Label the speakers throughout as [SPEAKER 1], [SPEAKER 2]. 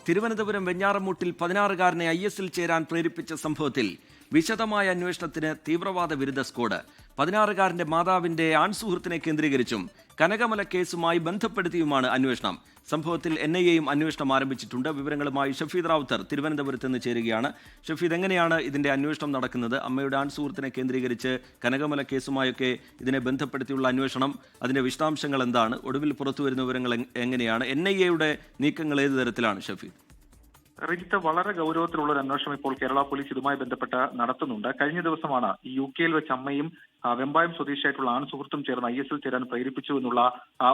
[SPEAKER 1] തിരുവനന്തപുരം വെഞ്ഞാറമൂട്ടിൽ 16-കാരനെ IS-ൽ ചേരാൻ പ്രേരിപ്പിച്ച സംഭവത്തിൽ വിശദമായ അന്വേഷണത്തിന് തീവ്രവാദ വിരുദ്ധ സ്ക്വാഡ് 16-കാരന്റെ മാതാവിന്റെ ആൺസുഹൃത്തിനെ കേന്ദ്രീകരിച്ചും കനകമല കേസുമായി ബന്ധപ്പെടുത്തിയുമാണ് അന്വേഷണം. സംഭവത്തിൽ NIAയും അന്വേഷണം ആരംഭിച്ചിട്ടുണ്ട്. വിവരങ്ങളുമായി ഷഫീദ് റാവുത്തർ തിരുവനന്തപുരത്ത് നിന്ന് ചേരുകയാണ്. ഷഫീദ്, എങ്ങനെയാണ് ഇതിന്റെ അന്വേഷണം നടക്കുന്നത്? അമ്മയുടെ ആൺസുഹൃത്തിനെ കേന്ദ്രീകരിച്ച് കനകമല കേസുമായൊക്കെ ഇതിനെ ബന്ധപ്പെടുത്തിയുള്ള അന്വേഷണം, അതിന്റെ വിശദാംശങ്ങൾ എന്താണ്? ഒടുവിൽ പുറത്തുവരുന്ന വിവരങ്ങൾ എങ്ങനെയാണ്? NIAയുടെ നീക്കങ്ങൾ ഏത് തരത്തിലാണ് ഷഫീദ്?
[SPEAKER 2] റിജിത്ത്, വളരെ ഗൗരവത്തിലുള്ള ഒരു അന്വേഷണം ഇപ്പോൾ കേരള പോലീസ് ഇതുമായി ബന്ധപ്പെട്ട് നടത്തുന്നുണ്ട്. കഴിഞ്ഞ ദിവസമാണ് ഈ UK വെച്ച് അമ്മയും വെമ്പായം സ്വദേശിയായിട്ടുള്ള ആൺസുഹൃത്തും ചേർന്ന് IS-ൽ ചേരാൻ പ്രേരിപ്പിച്ചു എന്നുള്ള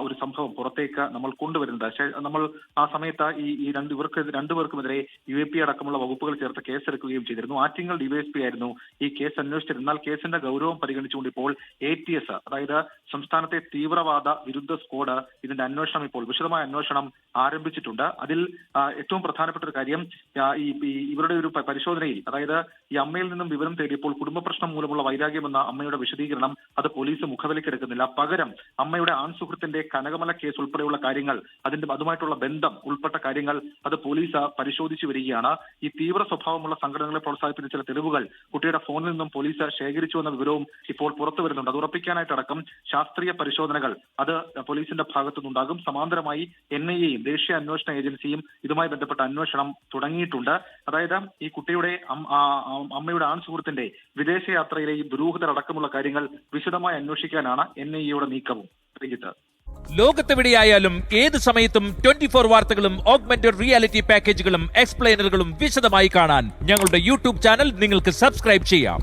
[SPEAKER 2] ഒരു സംഭവം പുറത്തേക്ക് നമ്മൾ കൊണ്ടുവരുന്നത്. നമ്മൾ ആ സമയത്ത് ഈ രണ്ടുപേർക്കുമെതിരെ UAP അടക്കമുള്ള വകുപ്പുകൾ ചേർത്ത് കേസെടുക്കുകയും ചെയ്തിരുന്നു. ആറ്റിങ്ങൽ DYSP ആയിരുന്നു ഈ കേസ് അന്വേഷിച്ചിരുന്നത്. എന്നാൽ കേസിന്റെ ഗൗരവം പരിഗണിച്ചുകൊണ്ട് ഇപ്പോൾ ATS, അതായത് സംസ്ഥാനത്തെ തീവ്രവാദ വിരുദ്ധ സ്ക്വാഡ്, ഇതിന്റെ അന്വേഷണം ഇപ്പോൾ വിശദമായ അന്വേഷണം ആരംഭിച്ചിട്ടുണ്ട്. അതിൽ ഏറ്റവും പ്രധാനപ്പെട്ട ഒരു കാര്യം, ഇവരുടെ ഒരു പരിശോധനയിൽ, അതായത് ഈ അമ്മയിൽ നിന്നും വിവരം തേടിയപ്പോൾ കുടുംബ പ്രശ്നം മൂലമുള്ള വൈരാഗ്യമെന്ന അമ്മയുടെ വിശദീകരണം അത് പോലീസ് മുഖവിലക്കെടുക്കുന്നില്ല. പകരം അമ്മയുടെ ആൺസുഹൃത്തിന്റെ കനകമല കേസ് ഉൾപ്പെടെയുള്ള കാര്യങ്ങൾ, അതുമായിട്ടുള്ള ബന്ധം ഉൾപ്പെട്ട കാര്യങ്ങൾ അത് പോലീസ് പരിശോധിച്ചു വരികയാണ്. ഈ തീവ്ര സ്വഭാവമുള്ള സംഘടനകളെ പ്രോത്സാഹിപ്പിച്ച ചില തെളിവുകൾ കുട്ടിയുടെ ഫോണിൽ നിന്നും പോലീസ് ശേഖരിച്ചു എന്ന വിവരവും ഇപ്പോൾ പുറത്തു വരുന്നുണ്ട്. അത് ഉറപ്പിക്കാനായിട്ടടക്കം ശാസ്ത്രീയ പരിശോധനകൾ അത് പോലീസിന്റെ ഭാഗത്തുനിന്നുണ്ടാകും. സമാന്തരമായി NIAയും ദേശീയ അന്വേഷണ ഏജൻസിയും ഇതുമായി ബന്ധപ്പെട്ട അന്വേഷണം തുടങ്ങിയിട്ടുണ്ട്. അതായത് ഈ കുട്ടിയുടെ അമ്മയുടെ ആൺസുഹൃത്തിന്റെ വിദേശയാത്രയിലെ ഈ ദുരൂഹതയടക്കമുള്ള കാര്യങ്ങൾ വിശദമായി അന്വേഷിക്കാനാണ് NIAയുടെ നീക്കവും.
[SPEAKER 3] ലോകത്തെവിടെയായാലും ഏത് സമയത്തും 24 വാർത്തകളും ഓഗ്മെന്റഡ് റിയാലിറ്റി പാക്കേജുകളും എക്സ്പ്ലെയിനറുകളും വിശദമായി കാണാൻ ഞങ്ങളുടെ YouTube ചാനൽ നിങ്ങൾക്ക് സബ്സ്ക്രൈബ് ചെയ്യാം.